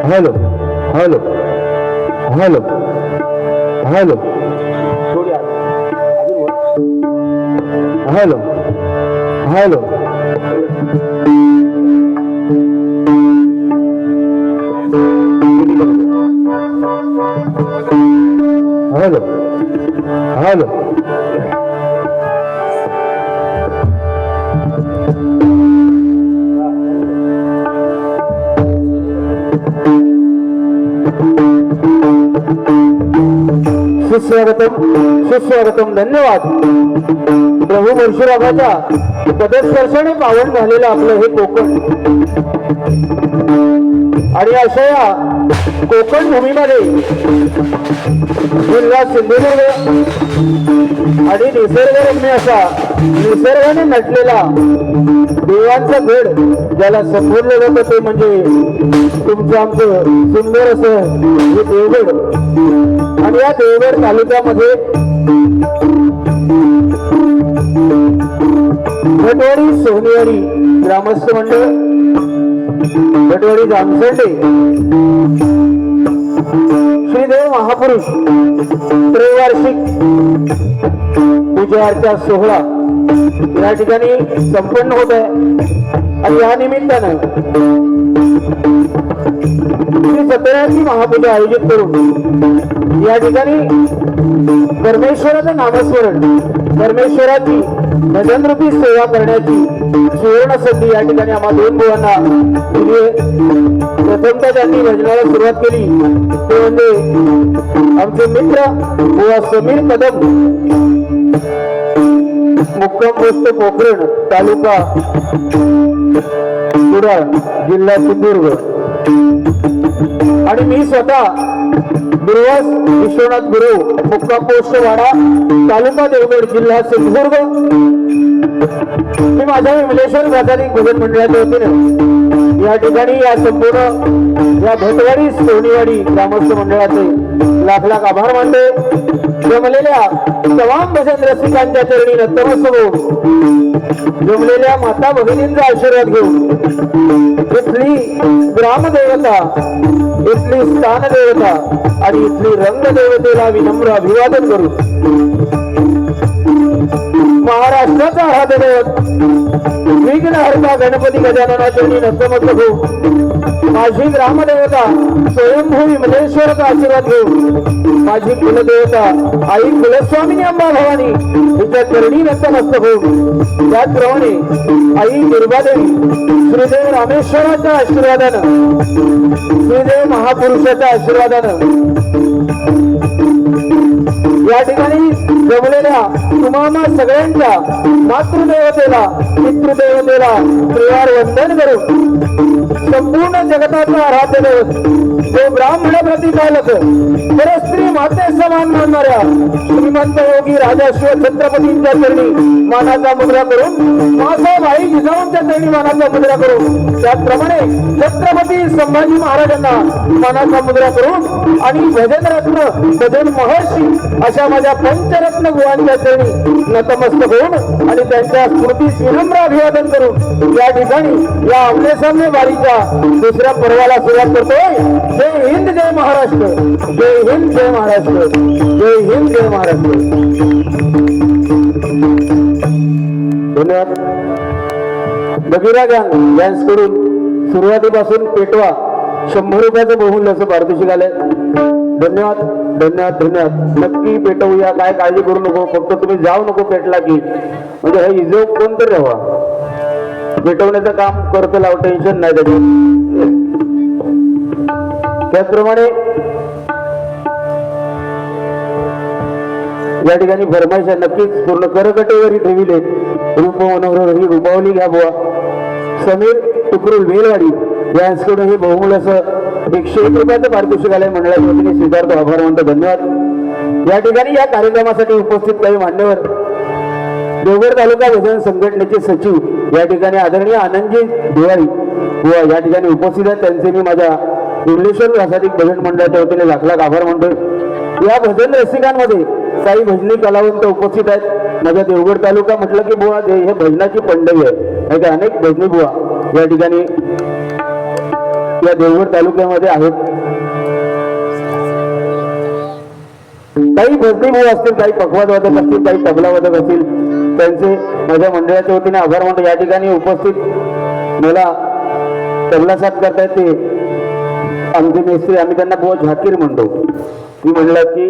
Hello hello hello hello hello hello hello hello सुस्वागतम सुस्वागतम. धन्यवाद. प्रभू परशुरामाच्या पदस्पर्शाने पावन झालेलं आपलं हे कोकण आणि अशा या कोकण भूमीमध्ये जिल्हा सिंधुदुर्ग आणि निसर्गरम्य असा निसर्गाने नटलेला देवांचा गड ज्याला संबोधलं जातं ते म्हणजे तुमचं आमचं सुंदर असं हे देवगड. आणि या देवगड तालुक्यामध्ये भटवाडी सोनेवाडी ग्रामस्थ मंडळ, भटवाडी जामसंडे श्रीदेव महापुरुष त्रैवार्षिक पूजा अर्चा सोहळा या ठिकाणी संपन्न होत आहे. आणि या निमित्तानं श्री सत्यनारायणची महापूजा आयोजित करून या ठिकाणी परमेश्वराचं नामस्मरण, परमेश्वराची भजनरूपी सेवा करण्याची सुवर्ण संधी या ठिकाणी आम्हा दोन बुवांना दिली आहे. तर प्रथमतः ज्यांनी भजनाला सुरुवात केली ते म्हणजे आमचे मित्र बुवा समीर कदम, मुक्काम पोस्ट पोखरण, तालुका कुडाळ, जिल्हा सिंधुदुर्ग. आणि मी स्वतः दुर्वास विश्वनाथ गुरु, मुक्काम पोस्ट वाडा, तालुका देवगड, जिल्हा सिंधुदुर्ग. मी माझ्या विमलेश्वर प्राथमिक भजन मंडळाच्या वतीने या ठिकाणी या संपूर्ण या भटवाडी सोनीवाडी ग्रामस्थ मंडळाचे लाख लाख आभार मानते. जमलेल्या तमाम भजन रसिकांच्या चरणी नतमस्तक होऊन, जमलेल्या माता भगिनींचा आशीर्वाद घेऊन इथली ग्रामदेवता, इथली स्थानदेवता आणि इथली रंगदेवतेला विनम्र अभिवादन करू. महाराष्ट्राचा आराध्य दैवत विघ्नहर्ता गणपती गजानना चरणी नतमस्तक होऊन माझी ग्रामदेवता स्वयंभू विमलेश्वरचा आशीर्वाद घेऊन माझी कुलदेवता आई कुलस्वामिनी अंबा भवानी तिच्या चरणी नतमस्तक होऊन त्याचप्रमाणे आई दुर्गादेवी श्रीदेव रामेश्वराच्या आशीर्वादानं, श्रीदेव महापुरुषाच्या आशीर्वादानं या ठिकाणी जमलेल्या तुम्हाला सगळ्यांच्या मातृदेवतेला, पितृदेवतेला त्रिवार वंदन करून संपूर्ण जगताचा आराध्य दैवत जो ब्राह्मण प्रतिपालक परस्त्री माते समान मानणाऱ्या श्रीमंत योगी राजाश्व छत्रपतींच्या चरणी मानाचा मुद्रा करून, मासाबाई जिजाऊंच्या चरणी मानाचा मुद्रा करून, त्याचप्रमाणे छत्रपती संभाजी महाराजांना मानाचा मुद्रा करून आणि भजन रत्न, भजन महर्षी अशा माझ्या पंचरत्न गुहांच्या चरणी नतमस्तक होऊन आणि त्यांच्या स्मृतीस विनम्र अभिवादन करून या ठिकाणी या आमने सामने वारीच्या दुसऱ्या पर्वाला सुरुवात करतोय. जय हिंद, जय महाराष्ट्र. जय हिंद, जय महाराष्ट्र. जय हिंद, जय महाराष्ट्र. धन्यवाद. बगिरा गँग कडून सुरुवातीपासून पेटवा 100 रुपयाचं बहुमूल्य असं पारितोषिक आलंय. धन्यवाद, धन्यवाद, धन्यवाद. नक्की पेटवूया, काय काळजी करू नको. फक्त तुम्ही जाऊ नको पेटला की, म्हणजे हे इजो कोणतरी राहा. पेटवण्याचं काम करतो लाव, टेन्शन नाही त्याच्यात. त्याचप्रमाणे या ठिकाणी फरमाईश नक्कीच पूर्ण करकटेवरी ठेविले. रूप मनोहर ही रूपावली घ्या बुवा. समीर तुकरुल वेलवाडी यांच्याकडून हे बहुमूल्य असं 101 रुपयाचं पारितोषिक आलंय. मंडळाच्या वतीने स्वीकारतो, आभार मानतो, धन्यवाद. या ठिकाणी या कार्यक्रमासाठी उपस्थित काही मान्यवर, देवगड तालुका भजन संघटनेचे सचिव या ठिकाणी आदरणीय आनंदजी दिवाळी बुवा या ठिकाणी उपस्थित आहेत. त्यांचे मी माझ्या विमलेश्वर प्रासादिक भजन मंडळाच्या वतीने लाख लाख आभार मानतोय. या भजन रसिकांमध्ये काही भजनी कलावंत उपस्थित आहेत. माझ्या देवगड तालुका म्हटलं की बुवा हे भजनाची पंढरी आहे. अनेक भजनी बुवा या ठिकाणी या देवगड तालुक्यामध्ये आहेत. काही भजनी भाऊ असतील, काही पखवाद वादक असतील, काही तबला वादक असतील, त्यांचे माझ्या मंडळाच्या वतीने आभार मानतो. या ठिकाणी उपस्थित मला तबला साथ करतायत ते आमचे मेस्त्री, आम्ही त्यांना बुवा झाकीर म्हणतो. मी म्हणलं की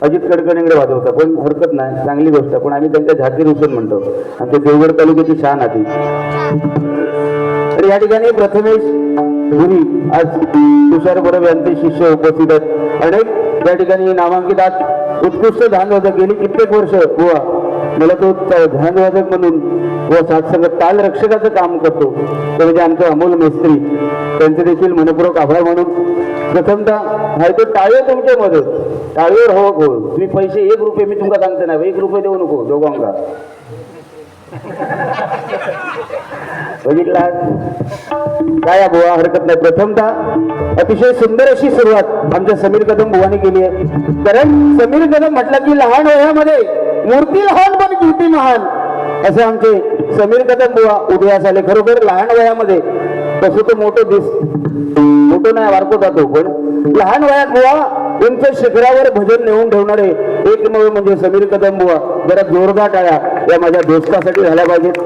अजित कडकडे वाजवता, पण हरकत नाही, चांगली गोष्ट, पण आम्ही त्यांच्या झाकीर हुसेन म्हणतो. आमच्या देवगड तालुक्याची शान आधी. तर या ठिकाणी प्रथमेश गुरी, आज तुषार बरोबर यांचे शिष्य उपस्थित आहेत. अनेक या ठिकाणी नामांकित आज उत्कृष्ट ध्यानवादक गेली कित्येक वर्ष बुवा मला तो ध्यानवादक म्हणून व साथसंगत ताल रक्षकाचं काम करतो. ते म्हणजे आमचे अमोल मेस्त्री, त्यांचे देखील मनपूर्वक आभार मानून प्रथमतः नाही तो टाळ्या तुमच्यामध्ये टाळीवर हो हो. तुम्ही पैसे 1 रुपये मी तुमका सांगते ना, 1 रुपये देऊ नको दोघांका. बघितला काय बुवा, हरकत नाही. प्रथमतः अतिशय सुंदर अशी सुरुवात आमच्या समीर कदम बुवाने केली आहे. कारण समीर कदम म्हटलं की लहान वयामध्ये मूर्ती लहान पण कीर्ती महान, असे आमचे समीर कदम बुवा उदयास आले. खरोखर लहान वयामध्ये तसं तो मोठं नाही वारको जातो, पण लहान वयात बुवा उंच शिखरावर भजन नेऊन ठेवणारे एकमेव म्हणजे समीर कदम बुवा. जरा जोरदार टाळ्या या माझ्या दोस्तासाठी झाल्या पाहिजेत.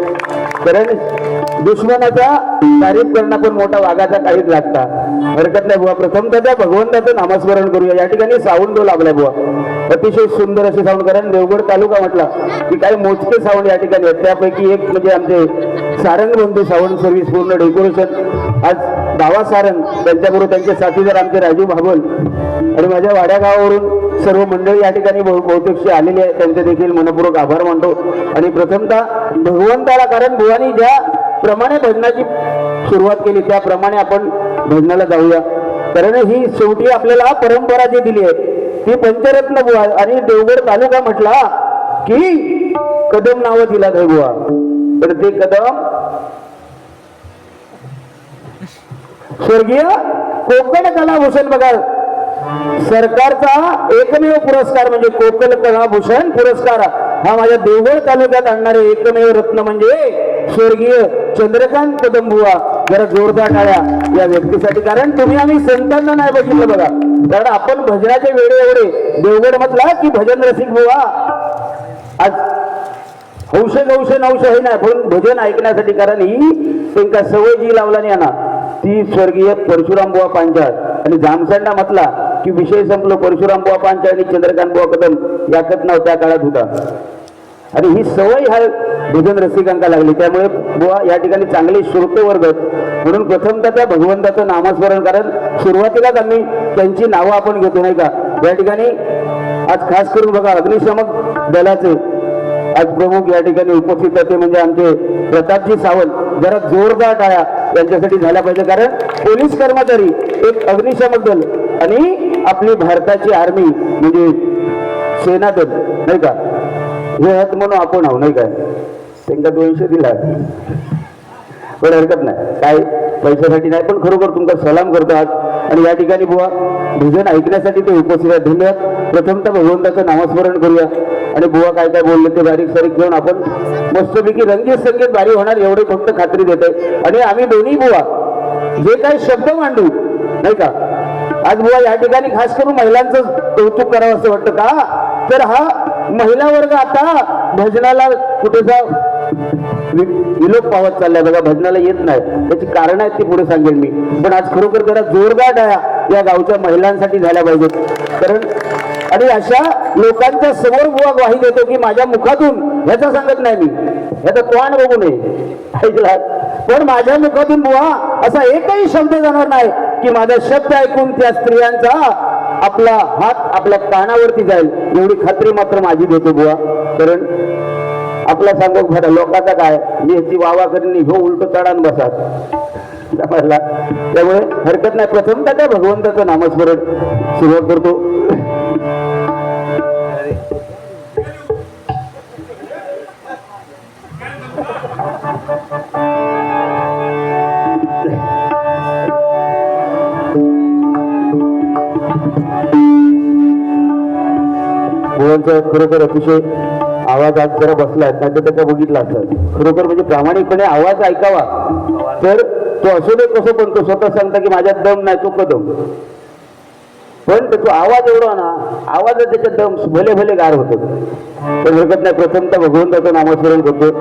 कारण दुश्मनाचा तारीफ करणं पण मोठा वाघाचा काहीच लागता, हरकत नाही बुवा. प्रथमतः त्या भगवंताचं नामस्मरण करूया. या ठिकाणी साऊंड जो लाभला बुवा, अतिशय सुंदर असे साऊंड. कारण देवगड तालुका म्हटला की काही मोजके साऊंड या ठिकाणी आहेत. त्यापैकी एक म्हणजे आमचे सारंग बंधू साऊंड सर्व्हिस पूर्ण डेकोरेशन. आज दावा सारंग त्यांच्याबरोबर त्यांचे साथीदार आमचे राजू भाबल आणि माझ्या वाड्या गावावरून सर्व मंडळी या ठिकाणी बहुतेकशी आलेली आहे, त्यांचे देखील मनपूर्वक आभार मानतो. आणि प्रथमतः भगवंताला, कारण बुवानी ज्या प्रमाणे भजनाची सुरुवात केली त्याप्रमाणे आपण भजनाला जाऊया. कारण ही शेवटी आपल्याला परंपरा जी दिली आहे ती पंचरत्न बुवा आणि देवगड तालुका म्हटला की कदम नाव दिला आहे बुवा. तर ते कदम स्वर्गीय कोकण कलाभूषण बघा, सरकारचा एकमेव पुरस्कार म्हणजे कोकण कलाभूषण पुरस्कार हा माझ्या देवगड तालुक्यात आणणारे एकमेव रत्न म्हणजे स्वर्गीय चंद्रकांत कदम बुवा. जरा जोरदार टाळ्या या व्यक्तीसाठी, कारण तुम्ही आम्ही संतांना नाही बघितलं बघा, कारण आपण भजनाचे वेळे एवढे देवगड म्हटला की भजन रसिक बुवा आज हौशे गौशे नवशे हे नाही, पण भजन ऐकण्यासाठी, कारण ही त्यांना सवय जी लावला नाही ना ती स्वर्गीय परशुराम बुवा पांचाळ. आणि जामसंडा म्हटला की विषय संपलो, परशुराम बुवा पांचाळ आणि चंद्रकांत बुवा कदम याकच नाव त्या काळात होता. आणि ही सवय हा भजन रसिकांना लागली, त्यामुळे बुवा या ठिकाणी चांगले श्रोतवर्ग. म्हणून प्रथमतः त्या भगवंताचं नामस्मरण, कारण सुरुवातीलाच आम्ही त्यांची नावं आपण घेतो नाही का. या ठिकाणी आज खास करून बघा अग्निशमक दलाचे आज प्रमुख या ठिकाणी उपस्थित होते म्हणजे आमचे प्रतापजी सावंत. जरा जोरदार टाळ्या यांच्यासाठी झाल्या पाहिजे, कारण पोलीस कर्मचारी, एक अग्निशमक दल आणि आपली भारताची आर्मी म्हणजे सेना दल नाही का, हे आहेत म्हणून आपण आहो नाही काय. त्यांना 200 दिला पण हरकत नाही, काय पैशासाठी नाही, पण खरोखर तुमचा सलाम करतो आज. आणि या ठिकाणी बुवा भजन ऐकण्यासाठी ते उपस्थित आहेत. धन्यवाद. प्रथमतः भगवंताचं नामस्मरण करूया आणि बुवा काय काय बोलले ते बारीक सारीक घेऊन आपण मस्तपैकी रंगीत संगीत भारी होणार एवढी फक्त खात्री देते. आणि आम्ही दोन्ही बुवा जे काही शब्द मांडू नाही का, आज बुवा या ठिकाणी खास करून महिलांचं कौतुक करावं असं वाटतं का, तर हा महिला वर्ग आता भजनाला कुठेसा विलोप पावत चाललाय बघा, भजनाला येत नाही. त्याची कारण आहेत ती पुढे सांगेल मी, पण आज खरोखर जरा जोरदार टाळ्या या गावच्या महिलांसाठी झाल्या पाहिजेत. कारण आणि अशा लोकांच्या समोर बुवा ग्वाही देतो की माझ्या मुखातून, ह्याचा सांगत नाही मी, ह्याचा तोंड बघू नये ऐकला, पण माझ्या मुखातून बुवा असा एकही शब्द जाणार नाही की माझा शब्द ऐकून त्या स्त्रियांचा आपला हात आपल्या कानावरती जाईल, एवढी खात्री मात्र माझी देतो बुवा. कारण आपला सांगू खरं लोकांचा काय, मी ह्याची वावा करीन हो उलट चढान बसात समजला. त्यामुळे हरकत नाही, प्रथमतः त्या भगवंताचं नामस्मरण सुरुवात करतो. खरोखर अतिशय आवाज आज जरा बसलाय, नाही तर त्याचा बघितला असं खरोखर म्हणजे प्रामाणिकपणे आवाज ऐकावा. तर तो असू दे कसं, पण तो स्वतः सांगता की माझ्यात दम नाही तो कदम, पण तो आवाज एवढा ना, आवाज त्याच्यात दम भले भले गार होतो. तर हरकत नाही, प्रथमतः भगवंताचं नामस्मरण करतो.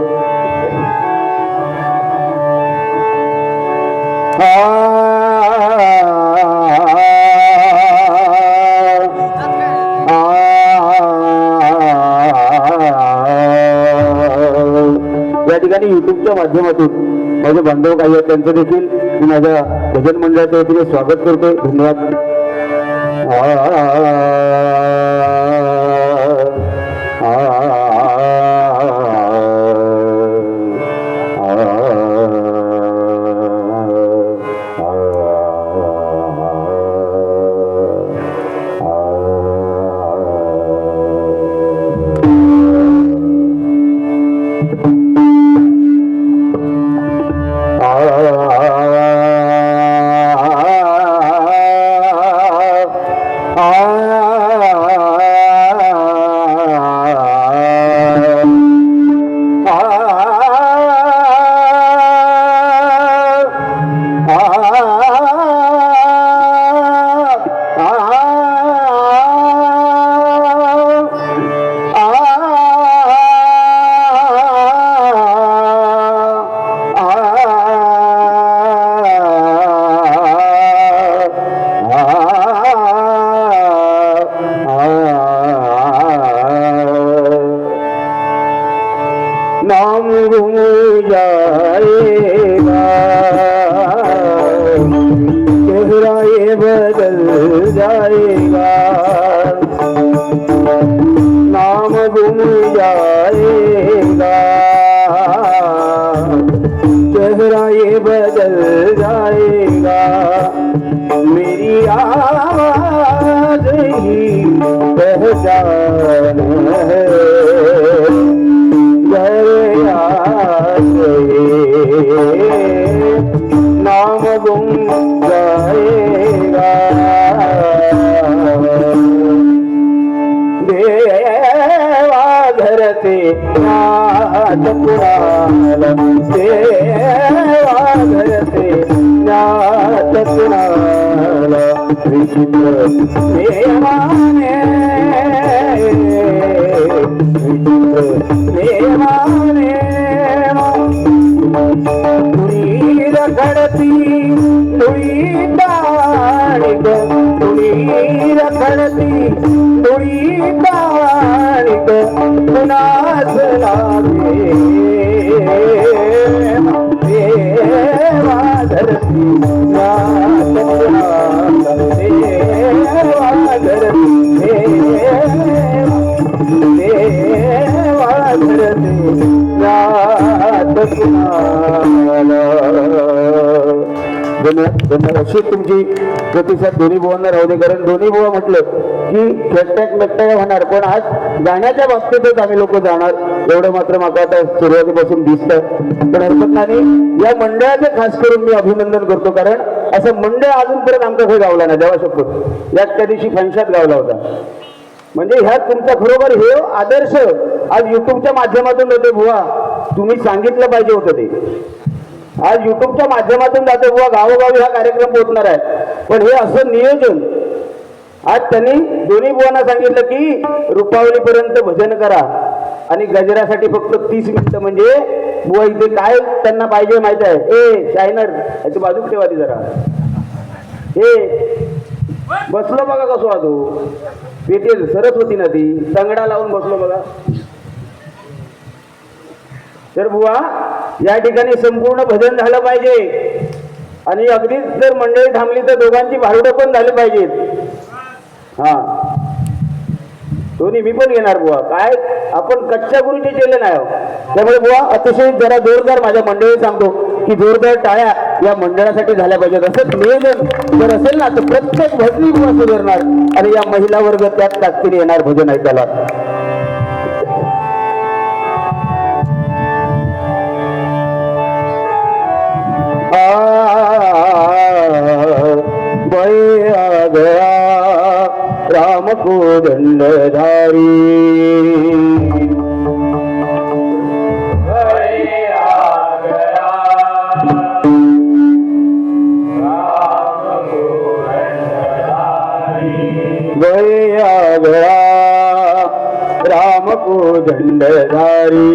या ठिकाणी युट्यूबच्या माध्यमातून माझे बांधव काही आहेत त्यांचं देखील मी माझ्या भजन मंडळाच्या वतीने स्वागत करतोय. धन्यवाद. जाएगा, नाम गुम जाएगा, चेहरा ये बदल जाएगा, मेरी आवाज ही पहचान है, गए आज नाम गुम जाएगा, देवा धरते नाथ कुणाल, देवा धरते नाथ कुणाल, विचित्र प्रेमाने, विचित्र प्रेमाने धुळी रखडती, धुळी टाळीक, धुळी रखडती, धुळी टाळीक, कुणास लागे देवा धरती नाथ कुणाल, देवा धरती, देवा धरती नाथ कुणाल. धन्यवाद. अशी तुमची प्रतिसाद दोन्ही बुवांना राहू दे, कारण दोन्ही बुवा म्हटलं की खेळट्याक मेकट्या होणार, पण आज गाण्याच्या बाबतीतच आम्ही लोक जाणार एवढं मात्र मला आता सुरुवातीपासून दिसतंय. पण हरकत नाही, या मंडळाचं खास करून मी अभिनंदन करतो, कारण असं मंडळ अजूनपर्यंत आमचा काही गावला नाही. देवा शपथ यात त्या दिवशी फंशात गावला होता. म्हणजे ह्या तुमचा खरोबर हे आदर्श आज युट्यूबच्या माध्यमातून होते बुवा, तुम्ही सांगितलं पाहिजे होतं ते. आज युट्यूबच्या माध्यमातून जाते बुवा, गावोगावी हा कार्यक्रम पोहोचणार आहे, पण हे असं नियोजन आज त्यांनी दोन्ही बुवांना सांगितलं की रुपावलीपर्यंत भजन करा आणि गजरासाठी फक्त 30 मिनिटं. म्हणजे बुवा इथे काय त्यांना पाहिजे माहिती आहे. ए शायनर याची बाजूक ठेवा ती जरा. ए बसलो बघा कसो तू पेटेल सरस्वती नदी तंगडा लावून बसलो बघा. तर बुवा या ठिकाणी संपूर्ण भजन झालं पाहिजे आणि अगदीच जर मंडळी थांबली तर दोघांची भारुडं पण झाली पाहिजेत. हा दोन्ही मी पण घेणार बुवा. काय आपण कच्च्या गुरुचे चेले नाही आहोत, त्यामुळे बुवा अतिशय जरा जोरदार माझ्या मंडळी सांगतो की जोरदार टाळ्या या मंडळासाठी झाल्या पाहिजेत. असंच नियोजन जर असेल ना तर प्रत्येक भजनी बुवा सुधारणार आणि या महिला वर्ग त्यात ताकदीने येणार भजन ऐकायला. आ गया राम को दंडधारी, गए आ गया राम को दंडधारी,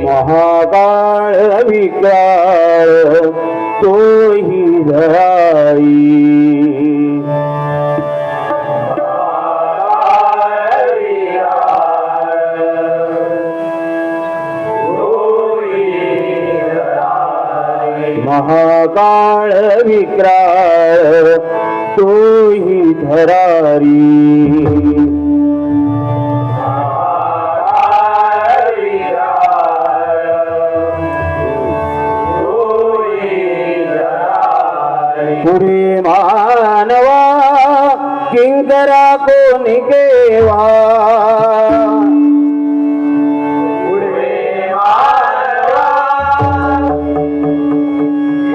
महाकाळ विकार तो ही धराई, महाकाळ विक्राळ तो ही धरारी, पुढे मानवा किंकरा कोणी केवा, पुढे मानवा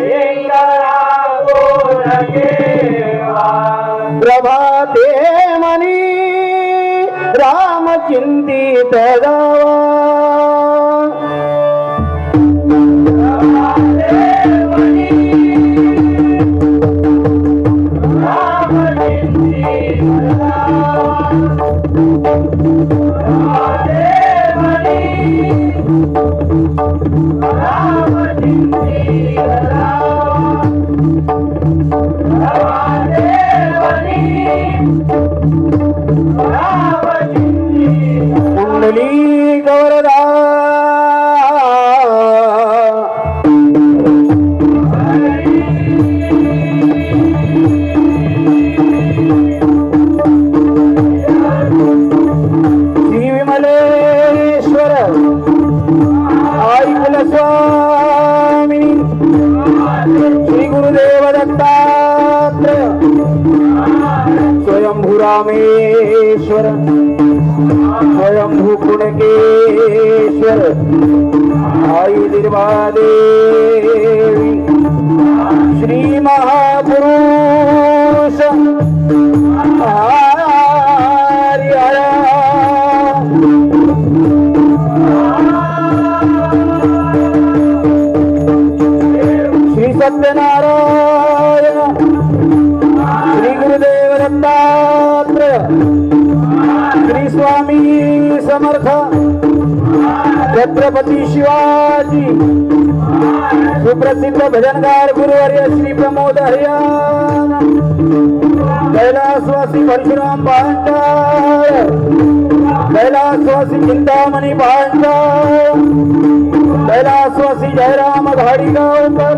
किंकरा कोणी केवा, प्रभाते मनी राम चिंतित जावा, Bravo, आई देवी श्री महापुरुष हरिहरा श्री सत्यनारायण श्री गुरुदेव दत्तात्रय श्री स्वामी समर्थ छत्रपती शिवाजी सुप्रसिद्ध भजनगार गुरुवर्य श्री प्रमोद हरियाण कैलासवासी परशुराम पांचाळ कैलासवासी चिंतामणी पांचाळ कैलासवासी जयराम घाडीगावकर